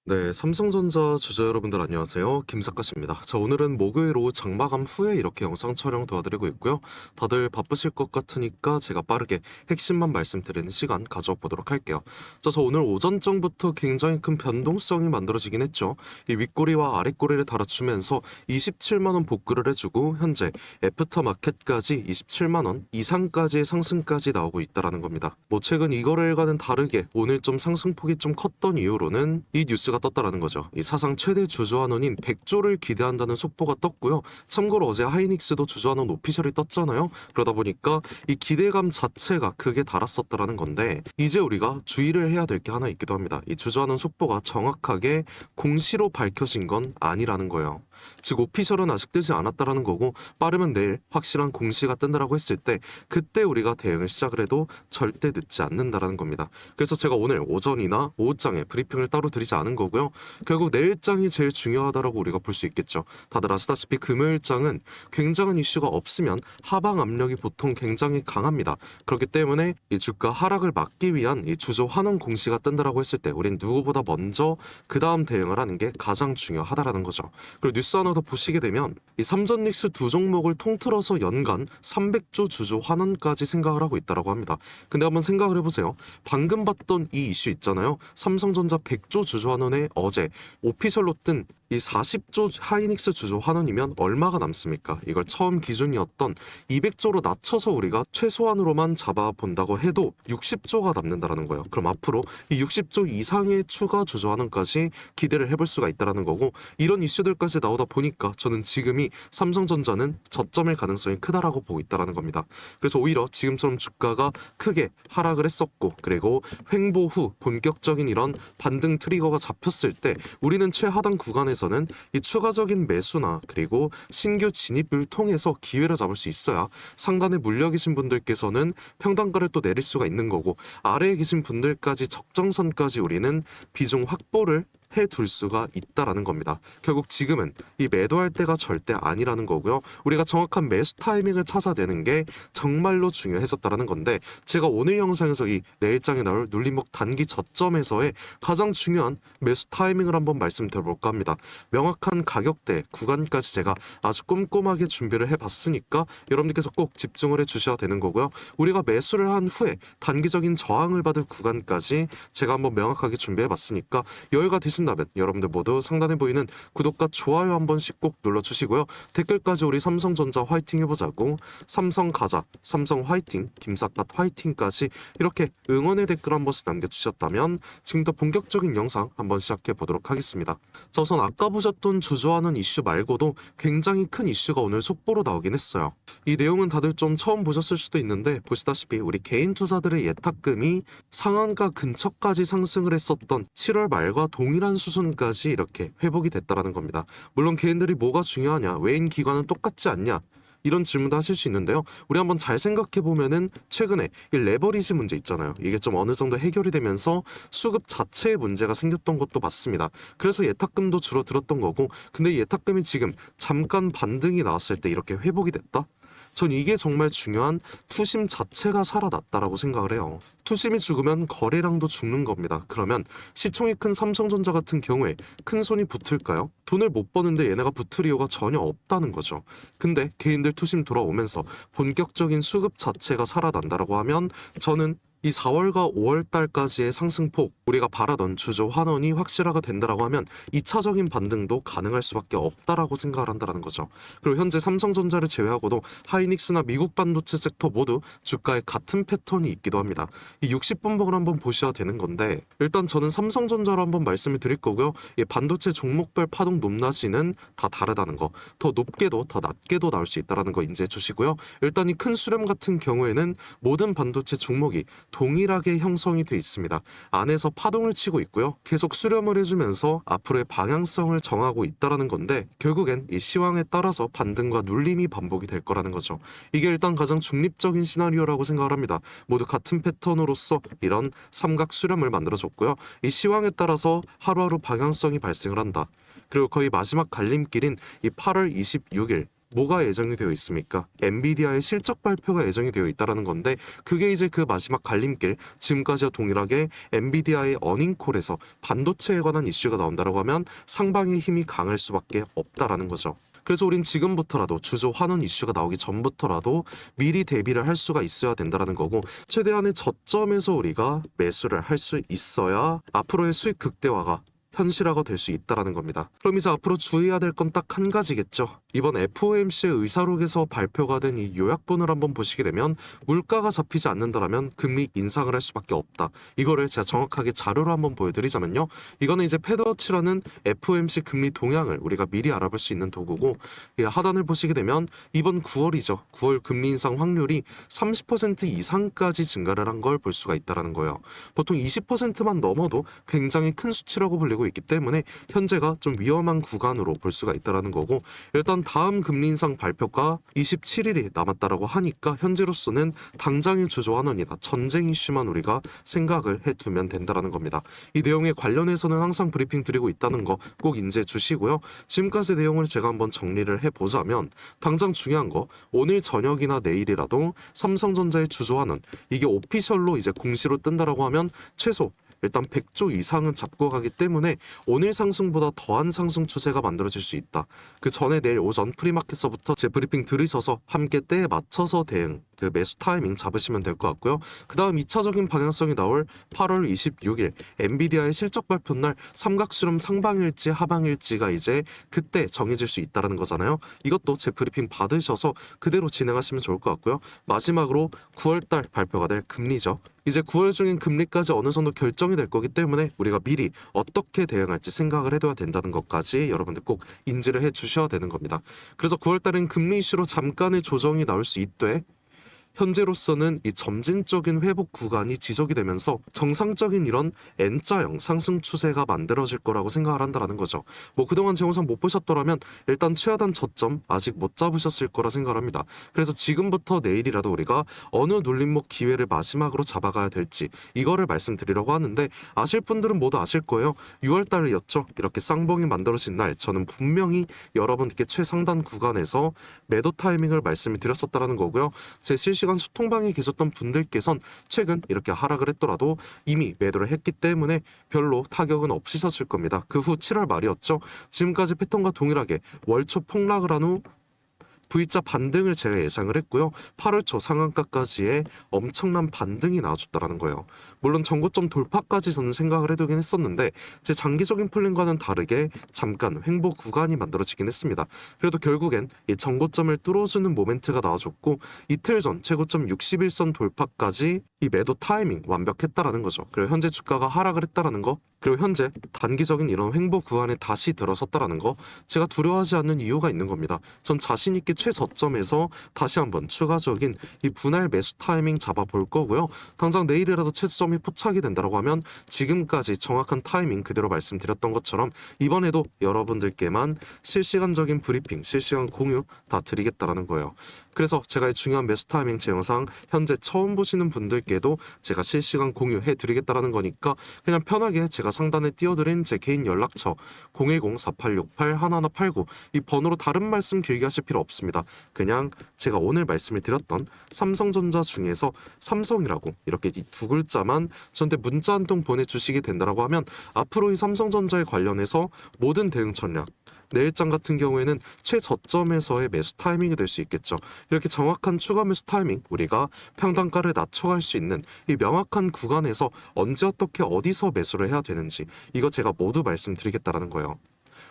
네, 삼성전자 주주 여러분들 안녕하세요. 김사카십니다. 자, 오늘은 목요일 오후 장마감 후에 이렇게 영상 촬영 도와드리고 있고요. 다들 바쁘실 것 같으니까 제가 빠르게 핵심만 말씀드리는 시간 가져보도록 할게요. 자, 저 오늘 오전장부터 굉장히 큰 변동성이 만들어지긴 했죠. 이 윗꼬리와 아랫꼬리를 달아주면서 27만 원 복구를 해주고 현재 애프터마켓까지 27만 원 이상까지의 상승까지 나오고 있다라는 겁니다. 뭐 최근 이거래일과는 다르게 오늘 좀 상승폭이 좀 컸던 이유로는 이 뉴스가 떴다라는 거죠. 이 사상 최대 주주환원인 100조를 기대한다는 속보가 떴고요. 참고로 어제 하이닉스도 주주환원 오피셜이 떴잖아요. 그러다 보니까 이 기대감 자체가 크게 달았었다라는 건데 이제 우리가 주의를 해야 될 게 하나 있기도 합니다. 이 주주환원 속보가 정확하게 공시로 밝혀진 건 아니라는 거예요. 즉 오피셜은 아직 뜨지 않았다라는 거고 빠르면 내일 확실한 공시가 뜬다라고 했을 때 그때 우리가 대응을 시작을 해도 절대 늦지 않는다라는 겁니다. 그래서 제가 오늘 오전이나 오후장에 브리핑을 따로 드리지 않은 거고요. 결국 내일장이 제일 중요하다라고 우리가 볼 수 있겠죠. 다들 아시다시피 금요일장은 굉장한 이슈가 없으면 하방 압력이 보통 굉장히 강합니다. 그렇기 때문에 이 주가 하락을 막기 위한 이 주조 환원 공시가 뜬다라고 했을 때 우린 누구보다 먼저 그 다음 대응을 하는 게 가장 중요하다라는 거죠. 그리고 뉴스 하나 더 보시게 되면 이 삼전닉스 두 종목을 통틀어서 연간 300조 주주 환원까지 생각을 하고 있다라고 합니다. 근데 한번 생각을 해보세요. 방금 봤던 이 이슈 있잖아요. 삼성전자 100조 주주 환원에 어제 오피셜로 뜬 이 40조 하이닉스 주주 환원이면 얼마가 남습니까? 이걸 처음 기준이었던 200조로 낮춰서 우리가 최소한으로만 잡아본다고 해도 60조가 남는다라는 거예요. 그럼 앞으로 이 60조 이상의 추가 주주 환원까지 기대를 해볼 수가 있다라는 거고 이런 이슈들까지 나오다 보니까 저는 지금이 삼성전자는 저점일 가능성이 크다라고 보고 있다라는 겁니다. 그래서 오히려 지금처럼 주가가 크게 하락을 했었고 그리고 횡보 후 본격적인 이런 반등 트리거가 잡혔을 때 우리는 최하단 구간에서는 이 추가적인 매수나 그리고 신규 진입을 통해서 기회를 잡을 수 있어야 상단에 물려 계신 분들께서는 평단가를 또 내릴 수가 있는 거고 아래에 계신 분들까지 적정선까지 우리는 비중 확보를 해둘 수가 있다라는 겁니다. 결국 지금은 이 매도할 때가 절대 아니라는 거고요. 우리가 정확한 매수 타이밍을 찾아내는 게 정말로 중요했었다라는 건데 제가 오늘 영상에서 이 내일장에 나올 눌림목 단기 저점에서의 가장 중요한 매수 타이밍을 한번 말씀드려볼까 합니다. 명확한 가격대 구간까지 제가 아주 꼼꼼하게 준비를 해봤으니까 여러분들께서 꼭 집중을 해주셔야 되는 거고요. 우리가 매수를 한 후에 단기적인 저항을 받을 구간까지 제가 한번 명확하게 준비해봤으니까 여유가 되신다면 여러분들 모두 상단에 보이는 구독과 좋아요 한 번씩 꼭 눌러주시고요. 댓글까지 우리 삼성전자 화이팅 해보자고 삼성 가자, 삼성 화이팅, 김삿갓 화이팅까지 이렇게 응원의 댓글 한 번씩 남겨주셨다면 지금부터 본격적인 영상 한번 시작해 보도록 하겠습니다. 자, 우선 아까 보셨던 주저하는 이슈 말고도 굉장히 큰 이슈가 오늘 속보로 나오긴 했어요. 이 내용은 다들 좀 처음 보셨을 수도 있는데 보시다시피 우리 개인 투자들의 예탁금이 상한가 근처까지 상승을 했었던 7월 말과 동일한 수준까지 이렇게 회복이 됐다라는 겁니다. 물론 개인들이 뭐가 중요하냐, 외인 기관은 똑같지 않냐 이런 질문도 하실 수 있는데요. 우리 한번 잘 생각해 보면은 최근에 이 레버리지 문제 있잖아요. 이게 좀 어느 정도 해결이 되면서 수급 자체에 문제가 생겼던 것도 맞습니다. 그래서 예탁금도 줄어들었던 거고 근데 예탁금이 지금 잠깐 반등이 나왔을 때 이렇게 회복이 됐다? 전 이게 정말 중요한 투심 자체가 살아났다라고 생각을 해요. 투심이 죽으면 거래량도 죽는 겁니다. 그러면 시총이 큰 삼성전자 같은 경우에 큰 손이 붙을까요? 돈을 못 버는데 얘네가 붙을 이유가 전혀 없다는 거죠. 근데 개인들 투심 돌아오면서 본격적인 수급 자체가 살아난다라고 하면 저는 이 4월과 5월 달까지의 상승폭 우리가 바라던 주조 환원이 확실화가 된다라고 하면 2차적인 반등도 가능할 수밖에 없다라고 생각을 한다는 거죠. 그리고 현재 삼성전자를 제외하고도 하이닉스나 미국 반도체 섹터 모두 주가에 같은 패턴이 있기도 합니다. 이 60분봉을 한번 보셔야 되는 건데 일단 저는 삼성전자로 한번 말씀을 드릴 거고요. 이 반도체 종목별 파동 높낮이는 다 다르다는 거, 더 높게도 더 낮게도 나올 수 있다는 거 인지해 주시고요. 일단 이 큰 수렴 같은 경우에는 모든 반도체 종목이 동일하게 형성이 돼 있습니다. 안에서 파동을 치고 있고요. 계속 수렴을 해주면서 앞으로의 방향성을 정하고 있다라는 건데 결국엔 이 시황에 따라서 반등과 눌림이 반복이 될 거라는 거죠. 이게 일단 가장 중립적인 시나리오라고 생각을 합니다. 모두 같은 패턴으로서 이런 삼각 수렴을 만들어줬고요. 이 시황에 따라서 하루하루 방향성이 발생을 한다. 그리고 거의 마지막 갈림길인 이 8월 26일 뭐가 예정이 되어 있습니까? 엔비디아의 실적 발표가 예정이 되어 있다라는 건데 그게 이제 그 마지막 갈림길, 지금까지와 동일하게 엔비디아의 어닝콜에서 반도체에 관한 이슈가 나온다라고 하면 상방의 힘이 강할 수밖에 없다라는 거죠. 그래서 우린 지금부터라도 주조 환원 이슈가 나오기 전부터라도 미리 대비를 할 수가 있어야 된다라는 거고, 최대한의 저점에서 우리가 매수를 할 수 있어야 앞으로의 수익 극대화가 현실화가 될 수 있다라는 겁니다. 그럼 이제 앞으로 주의해야 될 건 딱 한 가지겠죠. 이번 FOMC의 의사록에서 발표가 된 이 요약본을 한번 보시게 되면 물가가 잡히지 않는다라면 금리 인상을 할 수밖에 없다. 이거를 제가 정확하게 자료로 한번 보여드리자면요. 이거는 이제 패드워치라는 FOMC 금리 동향을 우리가 미리 알아볼 수 있는 도구고, 하단을 보시게 되면 이번 9월이죠. 9월 금리 인상 확률이 30% 이상까지 증가를 한 걸 볼 수가 있다라는 거예요. 보통 20%만 넘어도 굉장히 큰 수치라고 불리고 있기 때문에 현재가 좀 위험한 구간으로 볼 수가 있다라는 거고, 일단 다음 금리 인상 발표가 27일이 남았다라고 하니까 현재로서는 당장의 주조 환원이다, 전쟁 이슈만 우리가 생각을 해두면 된다라는 겁니다. 이 내용에 관련해서는 항상 브리핑 드리고 있다는 거 꼭 인지해 주시고요. 지금까지 내용을 제가 한번 정리를 해보자면, 당장 중요한 거 오늘 저녁이나 내일이라도 삼성전자의 주조 환원, 이게 오피셜로 이제 공시로 뜬다라고 하면 최소 일단 100조 이상은 잡고 가기 때문에 오늘 상승보다 더한 상승 추세가 만들어질 수 있다. 그 전에 내일 오전 프리마켓서부터 제 브리핑 들으셔서 함께 때에 맞춰서 대응, 그 매수 타이밍 잡으시면 될 것 같고요. 그 다음 2차적인 방향성이 나올 8월 26일 엔비디아의 실적 발표 날 삼각수렴 상방일지 하방일지가 이제 그때 정해질 수 있다는 거잖아요. 이것도 제 브리핑 받으셔서 그대로 진행하시면 좋을 것 같고요. 마지막으로 9월달 발표가 될 금리죠. 이제 9월 중엔 금리까지 어느 정도 결정이 될 거기 때문에 우리가 미리 어떻게 대응할지 생각을 해둬야 된다는 것까지 여러분들 꼭 인지를 해 주셔야 되는 겁니다. 그래서 9월 달엔 금리 이슈로 잠깐의 조정이 나올 수 있되, 현재로서는 이 점진적인 회복 구간이 지속이 되면서 정상적인 이런 N자형 상승 추세가 만들어질 거라고 생각을 한다는 거죠. 뭐 그동안 제 영상 못 보셨더라면 일단 최하단 저점 아직 못 잡으셨을 거라 생각을 합니다. 그래서 지금부터 내일이라도 우리가 어느 눌림목 기회를 마지막으로 잡아가야 될지 이거를 말씀드리려고 하는데, 아실 분들은 모두 아실 거예요. 6월달이었죠. 이렇게 쌍봉이 만들어진 날 저는 분명히 여러분께 최상단 구간에서 매도 타이밍을 말씀을 드렸었다는 거고요. 제 실시간 소통방에 계셨던 분들께선 최근 이렇게 하락을 했더라도 이미 매도를 했기 때문에 별로 타격은 없으셨을 겁니다. 그 후 7월 말이었죠. 지금까지 패턴과 동일하게 월초 폭락을 한 후 V자 반등을 제가 예상을 했고요. 8월 초 상한가까지의 엄청난 반등이 나와줬다라는 거예요. 물론 전고점 돌파까지 저는 생각을 해두긴 했었는데 제 장기적인 플랜과는 다르게 잠깐 횡보 구간이 만들어지긴 했습니다. 그래도 결국엔 이 전고점을 뚫어주는 모멘트가 나와줬고, 이틀 전 최고점 61선 돌파까지 이 매도 타이밍 완벽했다라는 거죠. 그리고 현재 주가가 하락을 했다라는 거, 그리고 현재 단기적인 이런 횡보 구간에 다시 들어섰다라는 거, 제가 두려워하지 않는 이유가 있는 겁니다. 전 자신 있게 최저점에서 다시 한번 추가적인 이 분할 매수 타이밍 잡아볼 거고요. 당장 내일이라도 최저점이 포착이 된다고 하면 지금까지 정확한 타이밍 그대로 말씀드렸던 것처럼 이번에도 여러분들께만 실시간적인 브리핑, 실시간 공유 다 드리겠다라는 거예요. 그래서 제가 이 중요한 매수 타이밍 제 영상 현재 처음 보시는 분들께도 제가 실시간 공유해 드리겠다라는 거니까 그냥 편하게 제가 상단에 띄워드린 제 개인 연락처 010-4868-1189 이 번호로 다른 말씀 길게 하실 필요 없습니다. 그냥 제가 오늘 말씀을 드렸던 삼성전자 중에서 삼성이라고 이렇게 이 두 글자만 저한테 문자 한 통 보내주시게 된다라고 하면 앞으로 이 삼성전자에 관련해서 모든 대응 전략, 내일장 같은 경우에는 최저점에서의 매수 타이밍이 될 수 있겠죠. 이렇게 정확한 추가 매수 타이밍, 우리가 평단가를 낮춰갈 수 있는 이 명확한 구간에서 언제 어떻게 어디서 매수를 해야 되는지 이거 제가 모두 말씀드리겠다라는 거예요.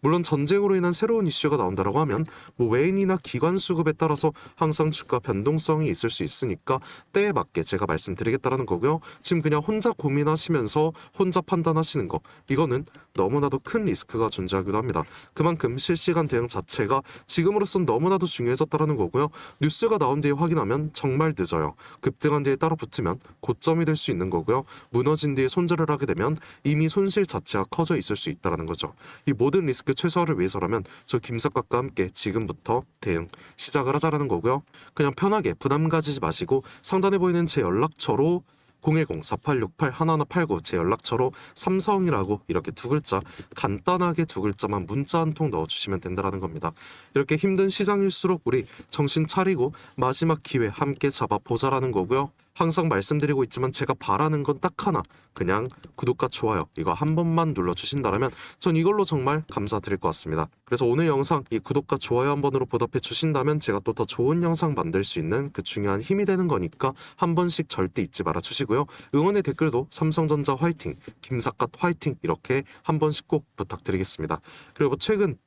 물론 전쟁으로 인한 새로운 이슈가 나온다고 하면 뭐 외인이나 기관 수급에 따라서 항상 주가 변동성이 있을 수 있으니까 때에 맞게 제가 말씀드리겠다라는 거고요. 지금 그냥 혼자 고민하시면서 혼자 판단하시는 거, 이거는 너무나도 큰 리스크가 존재하기도 합니다. 그만큼 실시간 대응 자체가 지금으로선 너무나도 중요해졌다는 거고요. 뉴스가 나온 뒤에 확인하면 정말 늦어요. 급등한 뒤에 따로 붙으면 고점이 될 수 있는 거고요. 무너진 뒤에 손절을 하게 되면 이미 손실 자체가 커져 있을 수 있다는 거죠. 이 모든 리스크 최소화를 위해서라면 저 김석각과 함께 지금부터 대응 시작을 하자라는 거고요. 그냥 편하게 부담 가지지 마시고 상단에 보이는 제 연락처로 010-4868-1189 제 연락처로 삼성이라고 이렇게 두 글자, 간단하게 두 글자만 문자 한 통 넣어주시면 된다는 겁니다. 이렇게 힘든 시장일수록 우리 정신 차리고 마지막 기회 함께 잡아보자라는 거고요. 항상 말씀드리고 있지만 제가 바라는 건 딱 하나, 그냥 구독과 좋아요 이거 한 번만 눌러주신다면 전 이걸로 정말 감사드릴 것 같습니다. 그래서 오늘 영상 이 구독과 좋아요 한 번으로 보답해 주신다면 제가 또 더 좋은 영상 만들 수 있는 그 중요한 힘이 되는 거니까 한 번씩 절대 잊지 말아 주시고요. 응원의 댓글도 삼성전자 화이팅, 김삿갓 화이팅 이렇게 한 번씩 꼭 부탁드리겠습니다. 그리고 최근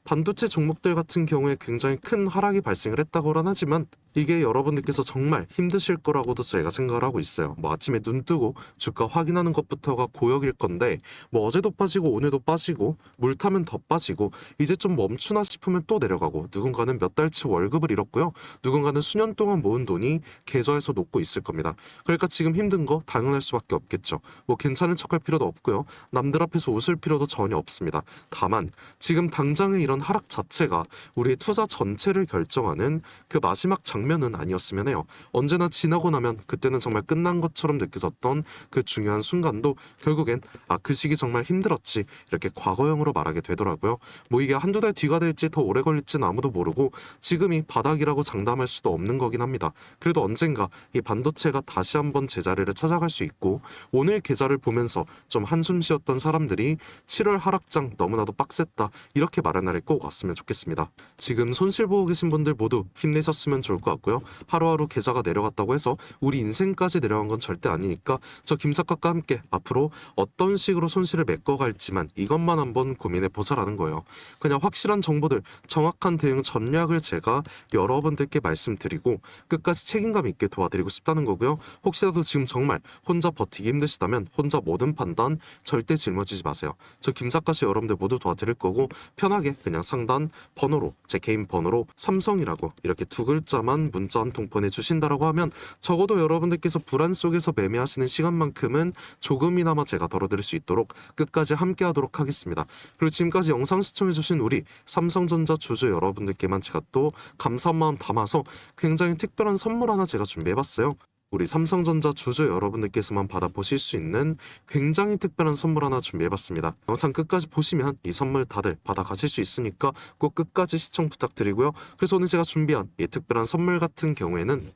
반도체 종목들 같은 경우에 굉장히 큰 하락이 발생을 했다고는 하지만 이게 여러분들께서 정말 힘드실 거라고도 제가 생각을 하고 있어요. 아침에 눈 뜨고 주가 확인하는 것부터가 고역일 건데 어제도 빠지고 오늘도 빠지고 물 타면 더 빠지고 이제 좀 멈추나 싶으면 또 내려가고 누군가는 몇 달치 월급을 잃었고요. 누군가는 수년 동안 모은 돈이 계좌에서 녹고 있을 겁니다. 그러니까 지금 힘든 거 당연할 수밖에 없겠죠. 괜찮은 척할 필요도 없고요. 남들 앞에서 웃을 필요도 전혀 없습니다. 다만 지금 당장의 이런 하락 자체가 우리의 투자 전체를 결정하는 그 마지막 장면은 아니었으면 해요. 언제나 지나고 나면 그때는 정말 끝난 것처럼 느껴졌던 그 중요한 순간도 결국엔 그 시기 정말 힘들었지 이렇게 과거형으로 말하게 되더라고요. 이게 한두 달 뒤가 될지 더 오래 걸릴지는 아무도 모르고 지금이 바닥이라고 장담할 수도 없는 거긴 합니다. 그래도 언젠가 이 반도체가 다시 한번 제자리를 찾아갈 수 있고 오늘 계좌를 보면서 좀 한숨 쉬었던 사람들이 7월 하락장 너무나도 빡셌다 이렇게 말할 날이 꼭 왔으면 좋겠습니다. 지금 손실 보고 계신 분들 모두 힘내셨으면 좋을 것 같고요. 하루하루 계좌가 내려갔다고 해서 우리 인생까지 내려간 건 절대 아니니까 저 김삿갓과 함께 앞으로 어떤 식으로 손실을 메꿔갈지만 이것만 한번 고민해 보자라는 거예요. 그냥 확실한 정보들, 정확한 대응 전략을 제가 여러분들께 말씀드리고 끝까지 책임감 있게 도와드리고 싶다는 거고요. 혹시라도 지금 정말 혼자 버티기 힘드시다면 혼자 모든 판단 절대 짊어지지 마세요. 저 김삿갓이 여러분들 모두 도와드릴 거고 편하게 그냥 상단 번호로 제 개인 번호로 삼성이라고 이렇게 두 글자만 문자 한 통 보내주신다라고 하면 적어도 여러분들께서 불안 속에서 매매하시는 시간만큼은 조금이나마 제가 덜어드릴 수 있도록 끝까지 함께 하도록 하겠습니다. 그리고 지금까지 영상 시청해주신 우리 삼성전자 주주 여러분들께만 제가 또 감사한 마음 담아서 굉장히 특별한 선물 하나 제가 준비해봤어요. 우리 삼성전자 주주 여러분들께서만 받아보실 수 있는 굉장히 특별한 선물 하나 준비해봤습니다. 영상 끝까지 보시면 이 선물 다들 받아가실 수 있으니까 꼭 끝까지 시청 부탁드리고요. 그래서 오늘 제가 준비한 이 특별한 선물 같은 경우에는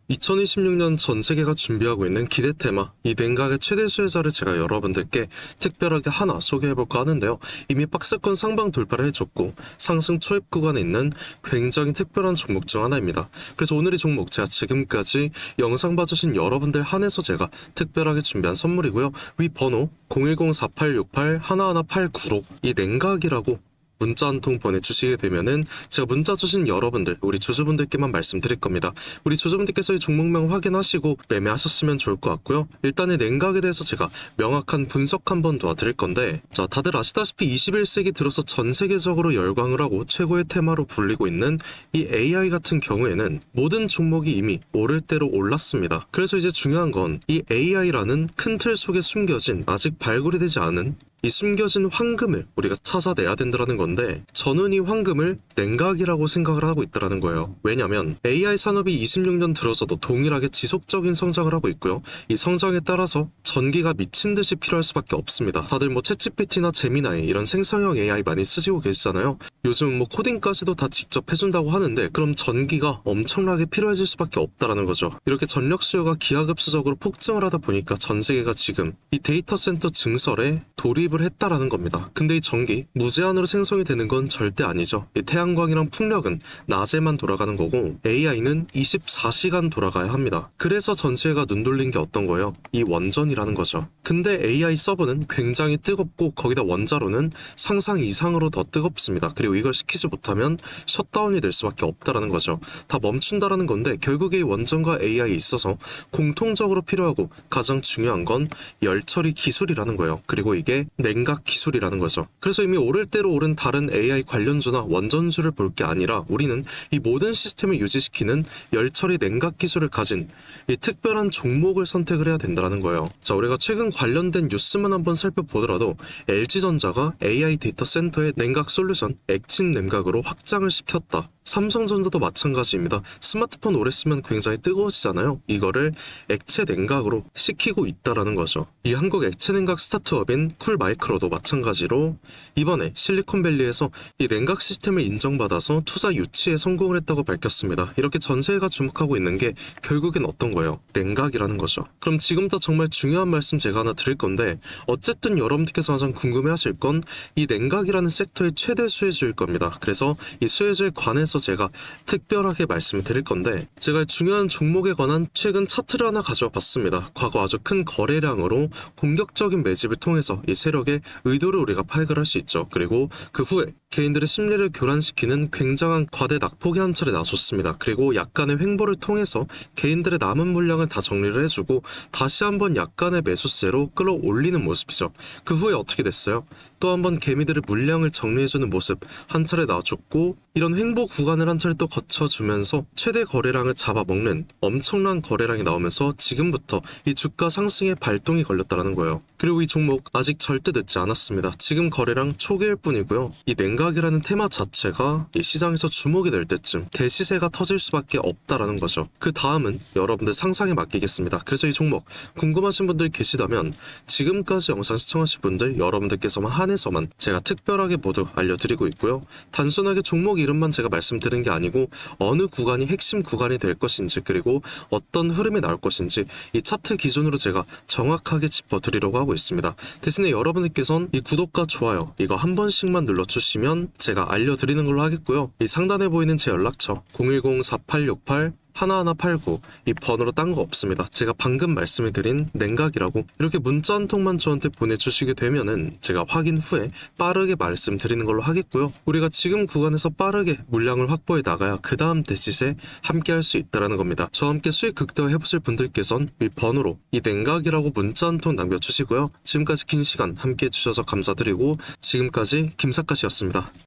2026년 전 세계가 준비하고 있는 기대 테마 이 냉각의 최대 수혜자를 제가 여러분들께 특별하게 하나 소개해볼까 하는데요. 이미 박스권 상방 돌파를 해줬고 상승 초입 구간에 있는 굉장히 특별한 종목 중 하나입니다. 그래서 오늘 이 종목 제가 지금까지 영상 봐주신 여러분들 한해서 제가 특별하게 준비한 선물이고요. 위 번호 010-4868-1189로 이 냉각이라고 문자 한 통 보내주시게 되면은 제가 문자 주신 여러분들 우리 주주분들께만 말씀드릴 겁니다. 우리 주주분들께서 이 종목명 확인하시고 매매하셨으면 좋을 것 같고요. 일단 이 냉각에 대해서 제가 명확한 분석 한번 도와드릴 건데 자 다들 아시다시피 21세기 들어서 전 세계적으로 열광을 하고 최고의 테마로 불리고 있는 이 AI 같은 경우에는 모든 종목이 이미 오를 대로 올랐습니다. 그래서 이제 중요한 건 이 AI라는 큰 틀 속에 숨겨진 아직 발굴이 되지 않은 이 숨겨진 황금을 우리가 찾아내야 된다는 건데 저는 이 황금을 냉각이라고 생각을 하고 있다는 거예요. 왜냐면 AI 산업이 26년 들어서도 동일하게 지속적인 성장을 하고 있고요. 이 성장에 따라서 전기가 미친 듯이 필요할 수밖에 없습니다. 다들 챗GPT나 제미나이 이런 생성형 AI 많이 쓰시고 계시잖아요. 요즘 코딩까지도 다 직접 해준다고 하는데 그럼 전기가 엄청나게 필요해질 수밖에 없다는 거죠. 이렇게 전력 수요가 기하급수적으로 폭증을 하다 보니까 전 세계가 지금 이 데이터 센터 증설에 돌입을 했다라는 겁니다. 근데 이 전기 무제한으로 생성이 되는 건 절대 아니죠. 이 태양광이랑 풍력은 낮에만 돌아가는 거고 AI는 24시간 돌아가야 합니다. 그래서 전 세계가 눈 돌린 게 어떤 거예요? 이 원전이라는 거죠. 근데 AI 서버는 굉장히 뜨겁고 거기다 원자로는 상상 이상으로 더 뜨겁습니다. 그리고 이걸 시키지 못하면 셧다운이 될 수밖에 없다라는 거죠. 다 멈춘다라는 건데 결국에 이 원전과 AI에 있어서 공통적으로 필요하고 가장 중요한 건 열처리 기술이라는 거예요. 그리고 이게 냉각 기술이라는 거죠. 그래서 이미 오를 대로 오른 다른 AI 관련주나 원전주를 볼 게 아니라 우리는 이 모든 시스템을 유지시키는 열처리 냉각 기술을 가진 이 특별한 종목을 선택을 해야 된다는 거예요. 자, 우리가 최근 관련된 뉴스만 한번 살펴보더라도 LG전자가 AI 데이터 센터의 냉각 솔루션 액침 냉각으로 확장을 시켰다. 삼성전자도 마찬가지입니다. 스마트폰 오래 쓰면 굉장히 뜨거워지잖아요. 이거를 액체 냉각으로 식히고 있다라는 거죠. 이 한국 액체 냉각 스타트업인 쿨마이크로도 마찬가지로 이번에 실리콘밸리에서 이 냉각 시스템을 인정받아서 투자 유치에 성공을 했다고 밝혔습니다. 이렇게 전 세계가 주목하고 있는 게 결국엔 어떤 거예요? 냉각이라는 거죠. 그럼 지금부터 정말 중요한 말씀 제가 하나 드릴 건데, 어쨌든 여러분들께서 가장 궁금해하실 건 이 냉각이라는 섹터의 최대 수혜주일 겁니다. 그래서 이 수혜주에 관해서 제가 특별하게 말씀을 드릴 건데, 제가 중요한 종목에 관한 최근 차트를 하나 가져와 봤습니다. 과거 아주 큰 거래량으로 공격적인 매집을 통해서 이 세력의 의도를 우리가 파악을 할 수 있죠. 그리고 그 후에 개인들의 심리를 교란시키는 굉장한 과대 낙폭이 한 차례 나섰습니다. 그리고 약간의 횡보를 통해서 개인들의 남은 물량을 다 정리를 해주고 다시 한번 약간의 매수세로 끌어올리는 모습이죠. 그 후에 어떻게 됐어요? 또 한번 개미들의 물량을 정리해주는 모습 한 차례 나와줬고, 이런 횡보 구간을 한 차례 또 거쳐주면서 최대 거래량을 잡아먹는 엄청난 거래량이 나오면서 지금부터 이 주가 상승의 발동이 걸렸다는 거예요. 그리고 이 종목 아직 절대 늦지 않았습니다. 지금 거래량 초기일 뿐이고요. 이 냉각이라는 테마 자체가 이 시장에서 주목이 될 때쯤 대시세가 터질 수밖에 없다라는 거죠. 그 다음은 여러분들 상상에 맡기겠습니다. 그래서 이 종목 궁금하신 분들 계시다면 지금까지 영상 시청하신 분들 여러분들께서만 한해서만 제가 특별하게 모두 알려드리고 있고요. 단순하게 종목 이름만 제가 말씀드린 게 아니고 어느 구간이 핵심 구간이 될 것인지, 그리고 어떤 흐름이 나올 것인지 이 차트 기준으로 제가 정확하게 짚어드리려고 하고 있습니다. 대신에 여러분들께서는 이 구독과 좋아요 이거 한 번씩만 눌러주시면 제가 알려드리는 걸로 하겠고요. 이 상단에 보이는 제 연락처 010-4868 1189 이 번호로 딴 거 없습니다. 제가 방금 말씀해드린 냉각이라고 이렇게 문자 한 통만 저한테 보내주시게 되면은 제가 확인 후에 빠르게 말씀드리는 걸로 하겠고요. 우리가 지금 구간에서 빠르게 물량을 확보해 나가야 그 다음 대시세 함께 할 수 있다는 겁니다. 저와 함께 수익 극대화 해보실 분들께선 이 번호로 이 냉각이라고 문자 한 통 남겨주시고요. 지금까지 긴 시간 함께 해주셔서 감사드리고, 지금까지 김사카시였습니다.